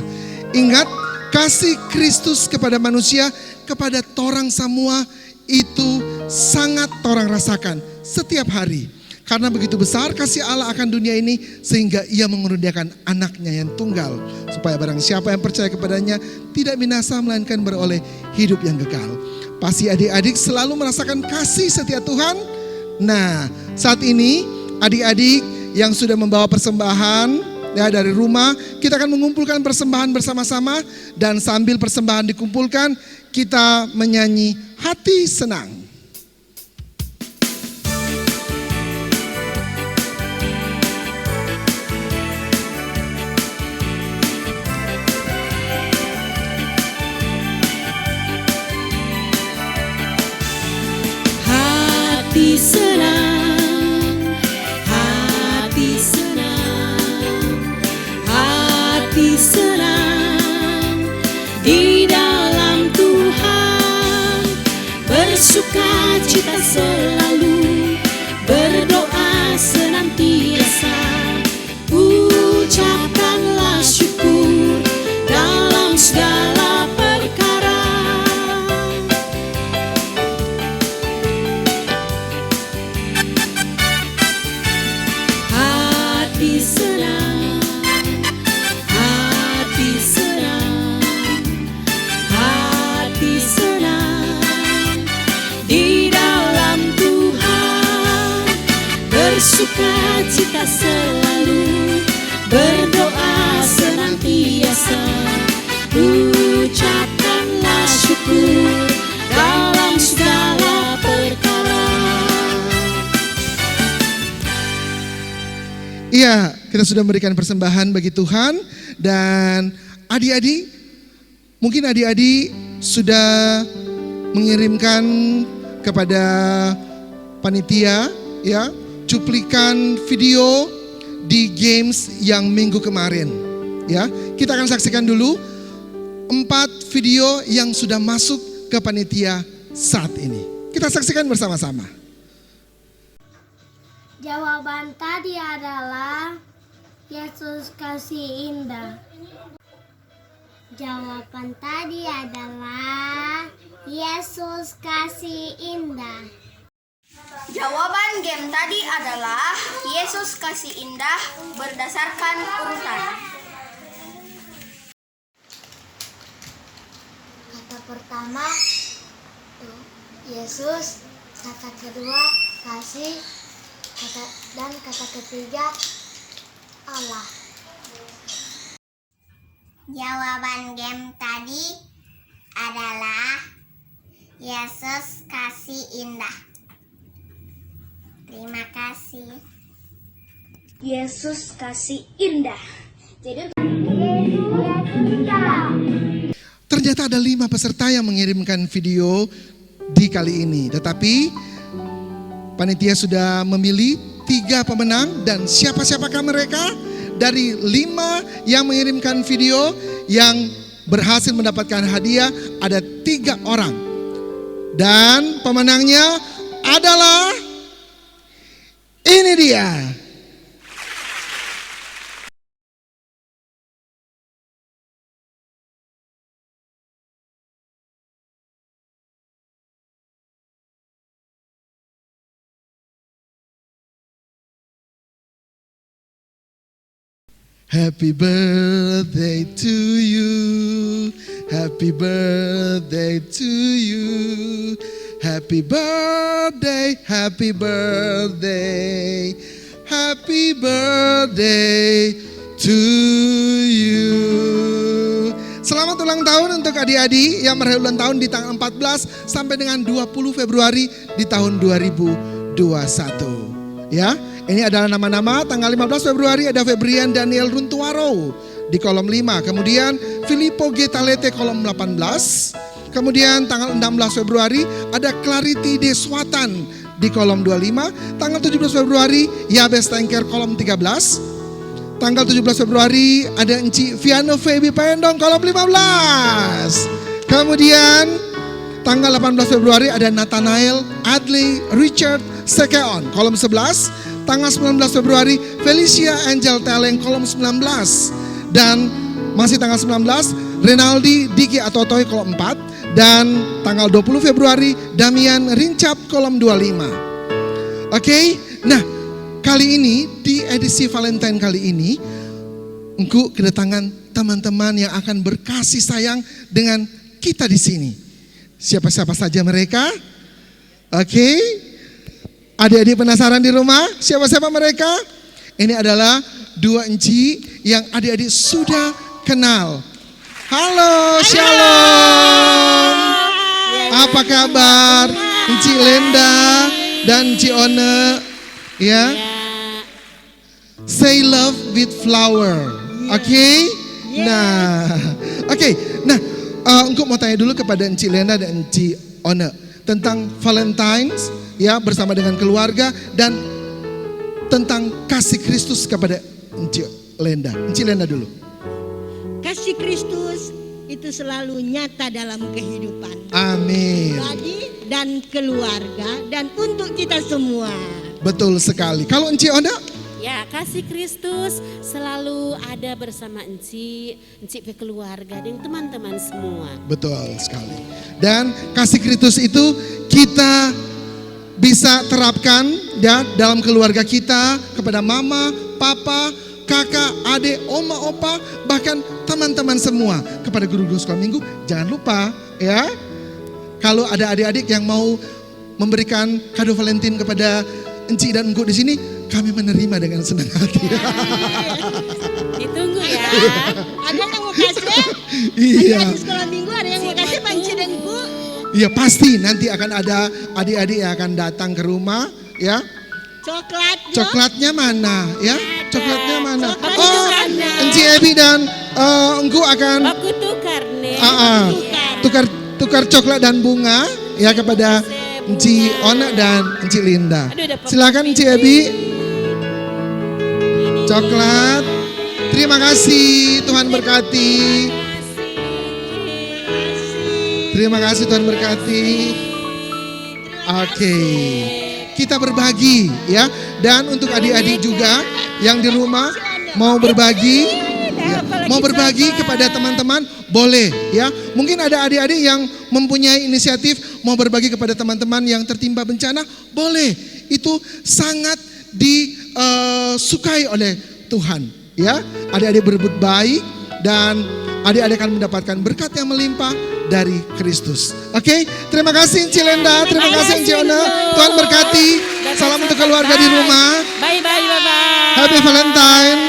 Ingat, kasih Kristus kepada manusia, kepada torang semua, itu sangat torang rasakan setiap hari. Karena begitu besar kasih Allah akan dunia ini, sehingga Ia mengaruniakan anaknya yang tunggal, supaya barang siapa yang percaya kepadanya tidak binasa, melainkan beroleh hidup yang kekal. Pasti adik-adik selalu merasakan kasih setia Tuhan. Nah, saat ini adik-adik yang sudah membawa persembahan, ya dari rumah. Kita akan mengumpulkan persembahan bersama-sama dan sambil persembahan dikumpulkan, kita menyanyi Hati Senang. Hati senang, hati senang, hati senang di dalam Tuhan, bersuka cita selalu, berdoa senantiasa, ucapkanlah syukur dalam segala perkara. Hati senang, hati senang, hati senang di dalam Tuhan, bersuka cita selalu, berdoa senantiasa, ucapkanlah syukur dalam segala perkara. Iya, kita sudah memberikan persembahan bagi Tuhan. Dan adik-adik, mungkin adik-adik sudah mengirimkan kepada panitia ya cuplikan video di games yang minggu kemarin. Ya, kita akan saksikan dulu 4 video yang sudah masuk ke panitia saat ini. Kita saksikan bersama-sama. Jawaban tadi adalah Yesus kasih indah. Jawaban tadi adalah Yesus kasih indah. Jawaban game tadi adalah Yesus kasih indah berdasarkan urutan. Kata pertama Yesus, kata kedua kasih, dan kata ketiga Allah. Jawaban game tadi adalah Yesus kasih indah. Terima kasih. Yesus kasih indah. Jadi Ternyata ada 5 peserta yang mengirimkan video di kali ini. Tetapi panitia sudah memilih 3 pemenang. Dan siapa-siapakah mereka? Dari 5 yang mengirimkan video yang berhasil mendapatkan hadiah, ada 3 orang. Dan pemenangnya adalah ini dia. Happy birthday to you. Happy birthday to you. Happy birthday, happy birthday. Happy birthday to you. Selamat ulang tahun untuk adik-adik yang merayakan ulang tahun di tanggal 14 sampai dengan 20 Februari di tahun 2021. Ya, ini adalah nama-nama. Tanggal 15 Februari ada Febrian Daniel Runtuaro di kolom 5. Kemudian Filippo G. Talete kolom 18. Kemudian tanggal 16 Februari ada Clarity Deswatan di kolom 25. Tanggal 17 Februari Yabes Tengker kolom 13. Tanggal 17 Februari ada Enci Viano Febi Pendong kolom 15. Kemudian tanggal 18 Februari ada Nathanael Adley Richard Sekeon kolom 11. Tanggal 19 Februari Felicia Angel Teleng kolom 19. Dan masih tanggal 19 Renaldi Diki Atotoy kolom 4. Dan tanggal 20 Februari Damian Rincap kolom 25. Oke, nah kali ini di edisi Valentine kali ini engkau kedatangan teman-teman yang akan berkasih sayang dengan kita di sini. Siapa-siapa saja mereka? Oke. Adik-adik penasaran di rumah? Siapa-siapa mereka? Ini adalah dua enci yang adik-adik sudah kenal. Halo, Shalom. Apa kabar? Enci Lenda dan Enci One, ya. Say love with flower. Oke? Nah, oke. Nah, Engkau mau tanya dulu kepada Enci Lenda dan Enci One tentang Valentine's, ya, bersama dengan keluarga, dan tentang kasih Kristus kepada Enci Lenda. Enci Lenda dulu. Kasih Kristus itu selalu nyata dalam kehidupan Amin. pribadi dan keluarga dan untuk kita semua. Betul sekali. Kalau Enci Ona? Ya, kasih Kristus selalu ada bersama Enci keluarga dan teman-teman semua. Betul sekali. Dan kasih Kristus itu kita bisa terapkan, ya, dalam keluarga kita, kepada mama, papa, kakak, adik, oma, opa, bahkan teman-teman semua, kepada guru-guru sekolah minggu. Jangan lupa, ya, kalau ada adik-adik yang mau memberikan kado Valentine kepada Enci dan Engku di sini, kami menerima dengan senang hati. Ditunggu ya. Ada yang mau kasih? Iya. Adik-adik sekolah minggu ada yang mau kasih Panci dan Bu? Iya, pasti nanti akan ada adik-adik yang akan datang ke rumah, ya. Coklatnya mana, ya? Coklatnya mana? Oh, Enci Ebi dan Engku akan Aku tukar nih. tukar coklat dan bunga, ya, kepada Enci Ona dan Enci Linda. Silakan Enci Ebi. Coklat. Terima kasih, Tuhan berkati. Terima kasih, Tuhan berkati. Oke. Kita berbagi, ya. Dan untuk adik-adik juga yang di rumah mau berbagi, ya, mau berbagi kepada teman-teman, boleh, ya. Mungkin ada adik-adik yang mempunyai inisiatif mau berbagi kepada teman-teman yang tertimpa bencana, boleh. Itu sangat disukai oleh Tuhan, ya. Adik-adik berbuat baik dan adik-adik akan mendapatkan berkat yang melimpah dari Kristus. Oke, terima kasih Enci Lenda, terima kasih Enci Ona. Tuhan berkati. Salam untuk keluarga di rumah. Bye bye bye bye. Happy Valentine.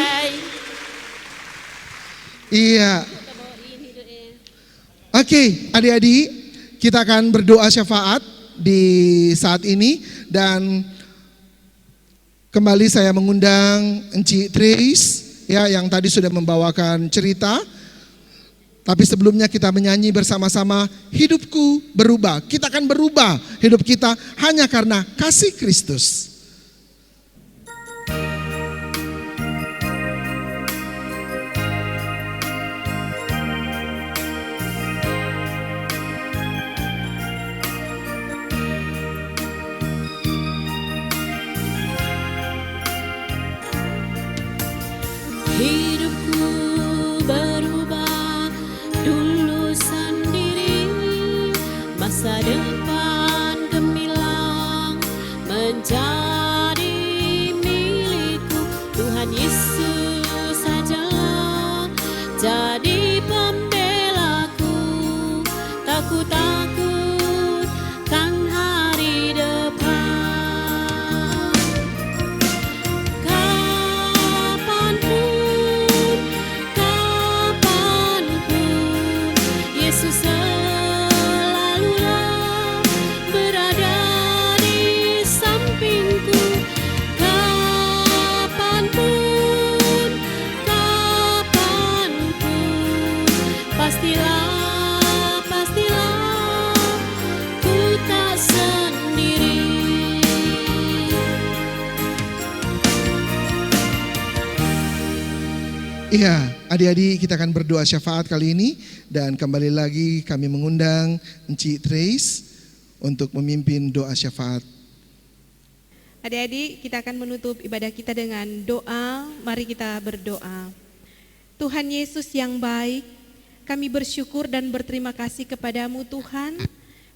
Iya. Oke, adik-adik, kita akan berdoa syafaat di saat ini, dan kembali saya mengundang Enci Trace, ya, yang tadi sudah membawakan cerita. Tapi sebelumnya kita menyanyi bersama-sama, hidupku berubah. Kita akan berubah hidup kita hanya karena kasih Kristus. Hidupku berubah dulu sendiri, masa depan gemilang menjadi milikku. Tuhan Yesus sajalah jadi pembelaku, tak ku takut kan hari depan. Yesus selalulah berada di sampingku, kapanpun, pastilah, ku tak sendiri. Iya, adik-adik, kita akan berdoa syafaat kali ini, dan kembali lagi kami mengundang Enci Trace untuk memimpin doa syafaat. Adik-adik, kita akan menutup ibadah kita dengan doa. Mari kita berdoa. Tuhan Yesus yang baik, kami bersyukur dan berterima kasih kepadamu Tuhan,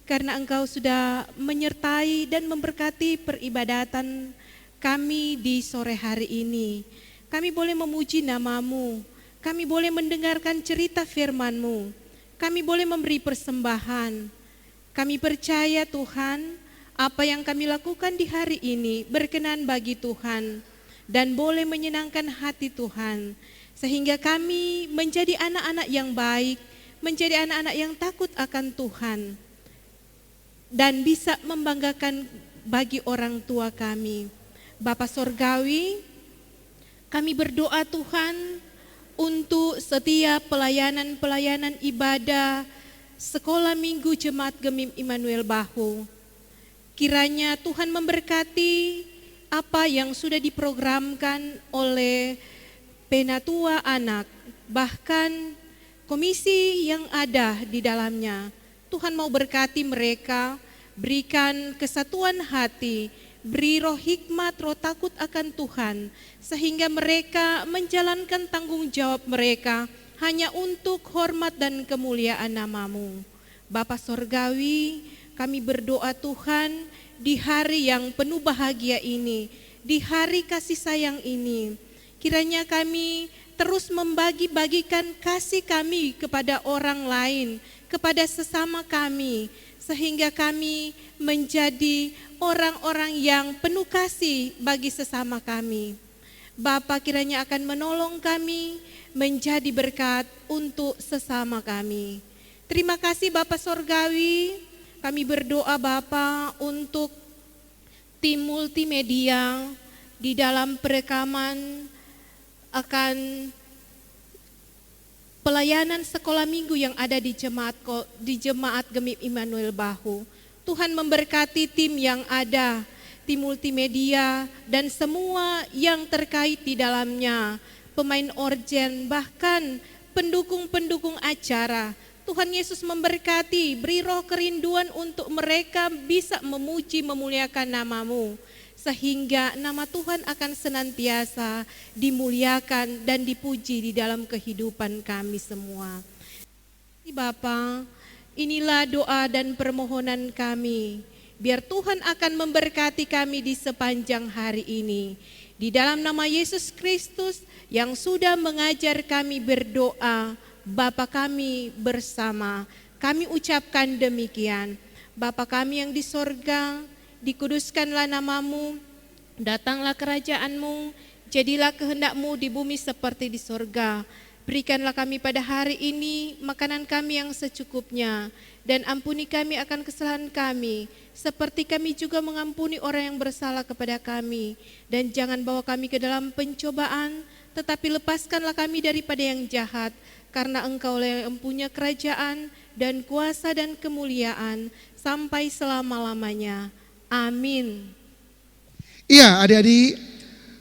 karena Engkau sudah menyertai dan memberkati peribadatan kami di sore hari ini. Kami boleh memuji nama-Mu, kami boleh mendengarkan cerita firman-Mu, kami boleh memberi persembahan. Kami percaya Tuhan, apa yang kami lakukan di hari ini berkenan bagi Tuhan. dan boleh menyenangkan hati Tuhan. Sehingga kami menjadi anak-anak yang baik, menjadi anak-anak yang takut akan Tuhan, dan bisa membanggakan bagi orang tua kami. Bapa Sorgawi, kami berdoa Tuhan untuk setiap pelayanan-pelayanan ibadah Sekolah Minggu Jemaat Gemim Immanuel Bahu. Kiranya Tuhan memberkati apa yang sudah diprogramkan oleh Penatua Anak, bahkan komisi yang ada di dalamnya. Tuhan mau berkati mereka, berikan kesatuan hati, beri roh hikmat, roh takut akan Tuhan, sehingga mereka menjalankan tanggung jawab mereka hanya untuk hormat dan kemuliaan nama-Mu. Bapa Sorgawi, kami berdoa Tuhan di hari yang penuh bahagia ini, di hari kasih sayang ini, kiranya kami terus membagi-bagikan kasih kami kepada orang lain, kepada sesama kami, sehingga kami menjadi orang-orang yang penuh kasih bagi sesama kami. Bapa kiranya akan menolong kami menjadi berkat untuk sesama kami. Terima kasih Bapa Sorgawi, kami berdoa Bapa untuk tim multimedia di dalam perekaman akan pelayanan sekolah minggu yang ada di Jemaat Gemim Immanuel Bahu. Tuhan memberkati tim yang ada, tim multimedia dan semua yang terkait di dalamnya, pemain orgen, bahkan pendukung-pendukung acara. Tuhan Yesus memberkati, beri roh kerinduan untuk mereka bisa memuji, memuliakan nama-Mu, sehingga nama Tuhan akan senantiasa dimuliakan dan dipuji di dalam kehidupan kami semua. Bapa, inilah doa dan permohonan kami, biar Tuhan akan memberkati kami di sepanjang hari ini. Di dalam nama Yesus Kristus yang sudah mengajar kami berdoa, Bapa kami bersama, kami ucapkan demikian. Bapa kami yang di sorga, dikuduskanlah nama-Mu, datanglah kerajaan-Mu, jadilah kehendak-Mu di bumi seperti di sorga. Berikanlah kami pada hari ini makanan kami yang secukupnya, dan ampuni kami akan kesalahan kami, seperti kami juga mengampuni orang yang bersalah kepada kami. Dan jangan bawa kami ke dalam pencobaan, tetapi lepaskanlah kami daripada yang jahat, karena Engkau yang mempunyai kerajaan dan kuasa dan kemuliaan sampai selama-lamanya. Amin. Iya, adik-adik,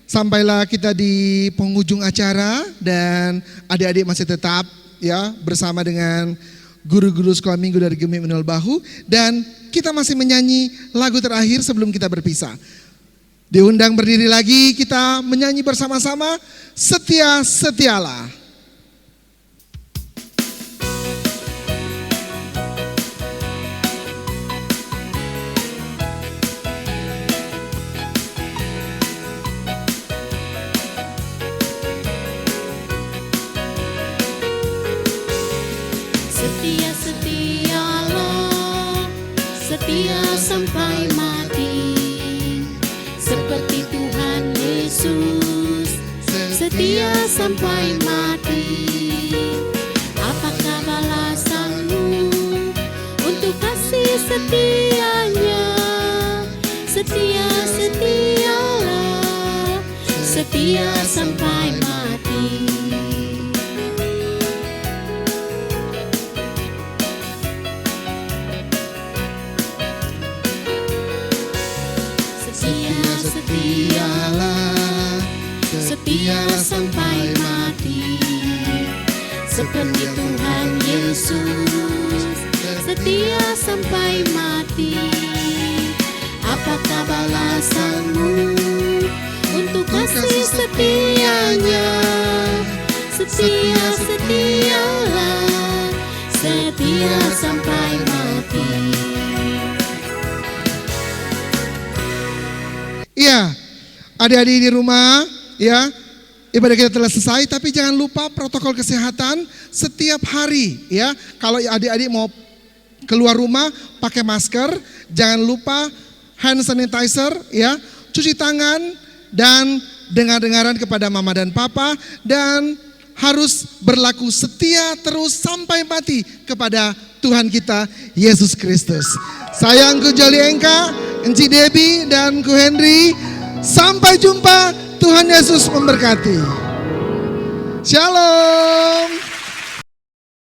sampailah kita di penghujung acara dan adik-adik masih tetap ya bersama dengan guru-guru sekolah minggu dari Gemim Immanuel Bahu, dan kita masih menyanyi lagu terakhir sebelum kita berpisah. Diundang berdiri lagi, kita menyanyi bersama-sama Setia Setialah. Setia sampai mati, seperti Tuhan Yesus, setia sampai mati. Apakah balasanmu untuk kasih setianya? Setia, setialah, setia sampai mati. Setialah sampai mati, seperti Tuhan Yesus, setia sampai mati. Apakah balasanmu untuk kasih setianya? Setia, setialah, setia sampai mati. Iya, adik-adik di rumah, ya, ibadah kita telah selesai, tapi jangan lupa protokol kesehatan setiap hari, ya. Kalau adik-adik mau keluar rumah pakai masker, jangan lupa hand sanitizer, ya, cuci tangan dan dengar-dengaran kepada mama dan papa, dan harus berlaku setia terus sampai mati kepada Tuhan kita Yesus Kristus. Sayangku Joli Engka, Enci Debbie, dan Ku Henry, sampai jumpa. Tuhan Yesus memberkati. Shalom.